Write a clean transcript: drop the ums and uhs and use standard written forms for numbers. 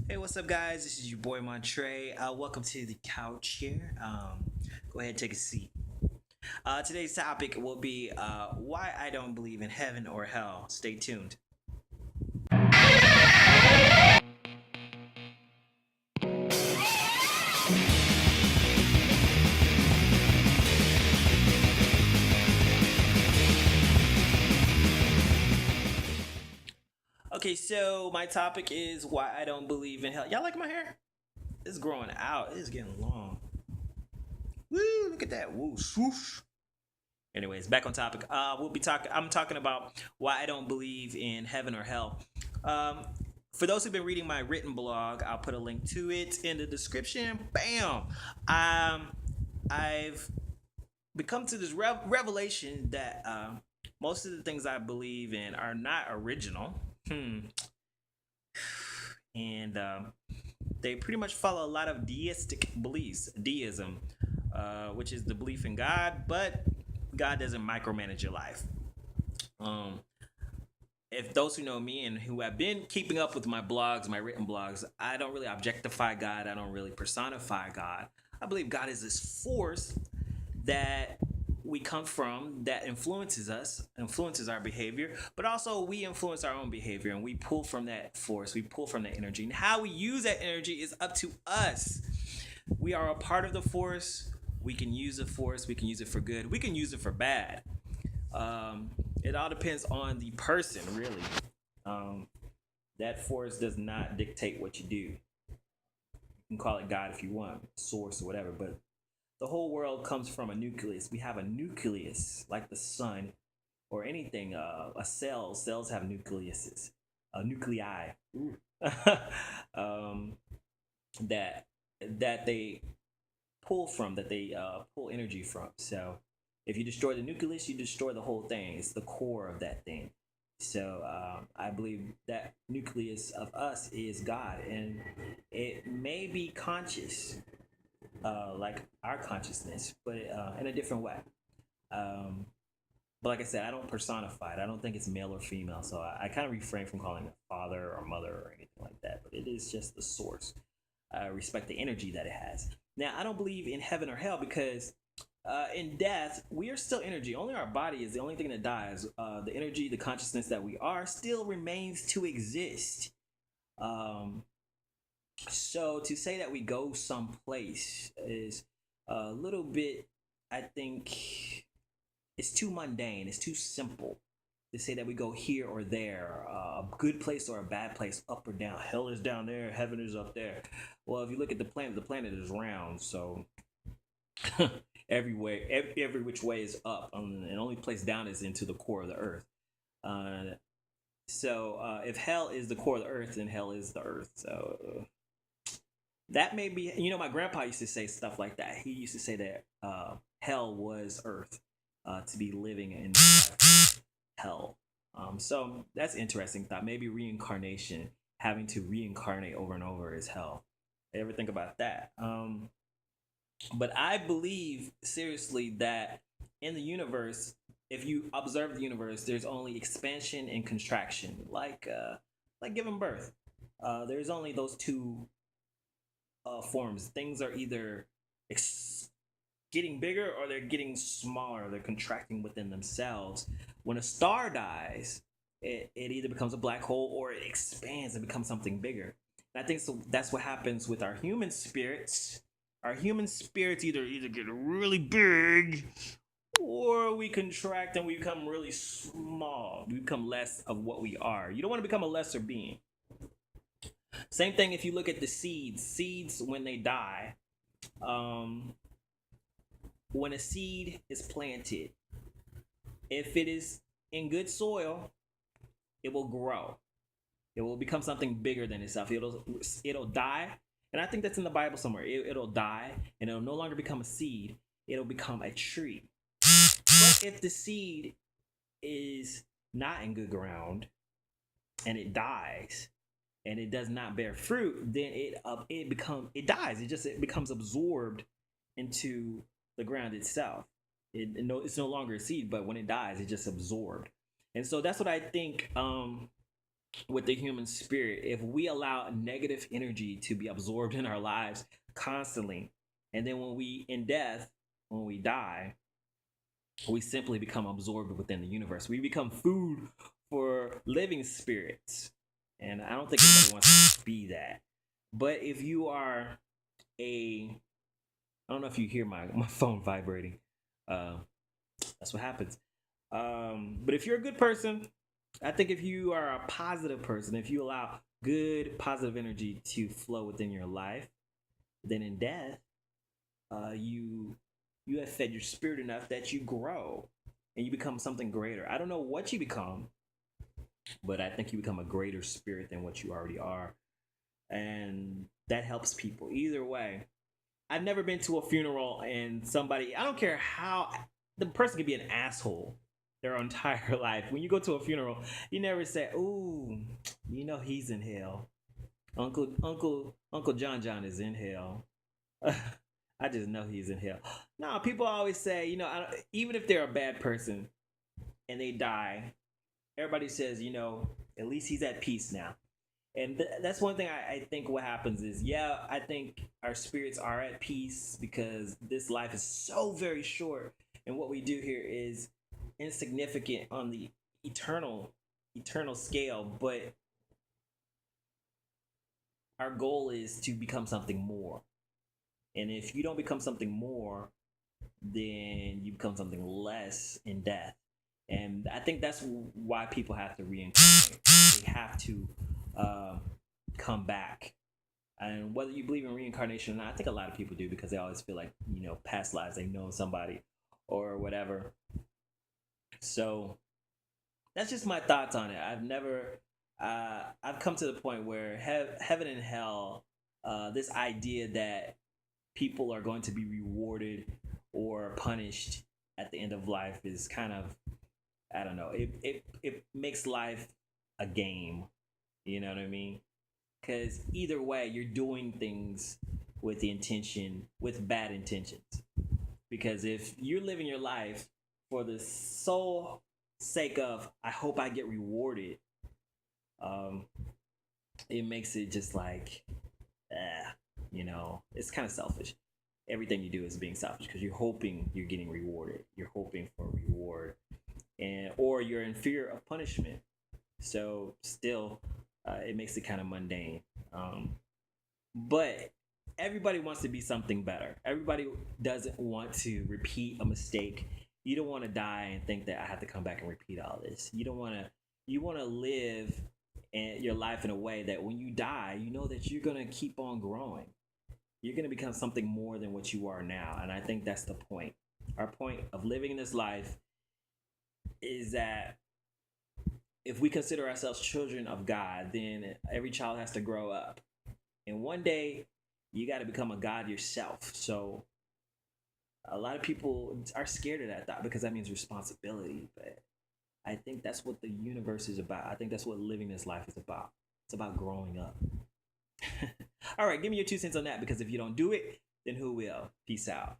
Hey, what's up, guys? This is your boy Montre. Welcome to the couch here. Go ahead and take a seat. Today's topic will be why I don't believe in heaven or hell. Stay tuned. Okay, so my topic is why I don't believe in hell. Y'all like my hair? It's growing out. It's getting long. Woo! Look at that. Woo! Swoosh. Anyways, back on topic. We'll be talking. I'm talking about why I don't believe in heaven or hell. Um, for those who've been reading my written blog, I'll put a link to it in the description. Bam. I've become to this revelation that most of the things I believe in are not original. And they pretty much follow a lot of deistic beliefs. Deism, which is the belief in God, but God doesn't micromanage your life. Um, if those who know me and who have been keeping up with my blogs, my written blogs, I don't really objectify God. I don't really personify God. I believe God is this force that we come from that influences us, influences our behavior, but also we influence our own behavior and we pull from that force, we pull from that energy. And how we use that energy is up to us. We are a part of the force. We can use the force, we can use it for good, we can use it for bad. Um, it all depends on the person, really. Um, that force does not dictate what you do. You can call it God if you want, source or whatever, but the whole world comes from a nucleus. We have a nucleus, like the sun or anything. A cell. Cells have nucleuses, nuclei. um, that that they pull from, that they pull energy from. So if you destroy the nucleus, you destroy the whole thing. It's the core of that thing. So I believe that nucleus of us is God, and it may be conscious, like our consciousness, but in a different way. Um, but like I said, I don't personify it. I don't think it's male or female, so I kind of refrain from calling it father or mother or anything like that. But it is just the source. I respect the energy that it has. Now, I don't believe in heaven or hell because in death, we are still energy. Only our body is the only thing that dies. The energy, the consciousness that we are, still remains to exist. Um, so to say that we go someplace is a little bit, I think, it's too mundane. It's too simple to say that we go here or there, a good place or a bad place, up or down. Hell is down there, heaven is up there. Well, if you look at the planet is round, so every way, every which way is up, and only place down is into the core of the earth. Uh, so if hell is the core of the earth, then hell is the earth. So that may be, my grandpa used to say stuff like that. He used to say that hell was earth, to be living in hell. So that's interesting thought. Maybe reincarnation, having to reincarnate over and over, is hell. Ever think about that? But I believe seriously that in the universe, if you observe the universe, there's only expansion and contraction, like giving birth. There's only those two forms. Things are either getting bigger or they're getting smaller. They're contracting within themselves. When a star dies, it either becomes a black hole or it expands and becomes something bigger. And I think so. That's what happens with our human spirits. Our human spirits either get really big or we contract and we become really small. We become less of what we are. You don't want to become a lesser being. Same thing if you look at the seeds. Seeds, when they die, um, when a seed is planted, if it is in good soil, it will grow. It will become something bigger than itself. It'll die, and I think that's in the Bible somewhere. It'll die, and it'll no longer become a seed. It'll become a tree. But if the seed is not in good ground and it dies and it does not bear fruit, then it dies. It becomes absorbed into the ground itself. It's no longer a seed, but when it dies, it's just absorbed. And so that's what I think. with the human spirit. If we allow negative energy to be absorbed in our lives constantly, and then when we in death, when we die, we simply become absorbed within the universe. We become food for living spirits. And I don't think anybody wants to be that. But if you are I don't know if you hear my phone vibrating. Uh, that's what happens. But if you're a good person, I think if you are a positive person, if you allow good positive energy to flow within your life, then in death, you have fed your spirit enough that you grow and you become something greater. I don't know what you become, but I think you become a greater spirit than what you already are, and that helps people either way. I've never been to a funeral and somebody, I don't care how, the person could be an asshole their entire life. When you go to a funeral, you never say, "Ooh, you know he's in hell. Uncle John is in hell." I just know he's in hell. No, people always say, even if they're a bad person and they die, everybody says, at least he's at peace now. And that's one thing I think what happens is, yeah, I think our spirits are at peace because this life is so very short, and what we do here is insignificant on the eternal scale. But our goal is to become something more, and if you don't become something more, then you become something less in death. And I think that's why people have to reincarnate. They have to uh, come back. And whether you believe in reincarnation or not, I think a lot of people do because they always feel like, past lives, they know somebody or whatever. So that's just my thoughts on it. I've come to the point where heaven and hell, this idea that people are going to be rewarded or punished at the end of life is kind of, I don't know. It makes life a game. You know what I mean? Because either way, you're doing things with bad intentions. Because if you're living your life for the sole sake of, I hope I get rewarded, um, it makes it just like, it's kind of selfish. Everything you do is being selfish because you're hoping you're getting rewarded. You're hoping for a reward, or you're in fear of punishment. So still, it makes it kind of mundane. But everybody wants to be something better. Everybody doesn't want to repeat a mistake. You don't want to die and think that I have to come back and repeat all this. You don't want to. You want to live your life in a way that when you die, you know that you're gonna keep on growing. You're gonna become something more than what you are now. And I think that's the point. Our point of living in this life is that if we consider ourselves children of God, then every child has to grow up. And one day, you got to become a God yourself. So a lot of people are scared of that thought because that means responsibility. But I think that's what the universe is about. I think that's what living this life is about. It's about growing up. All right, give me your 2 cents on that because if you don't do it, then who will? Peace out.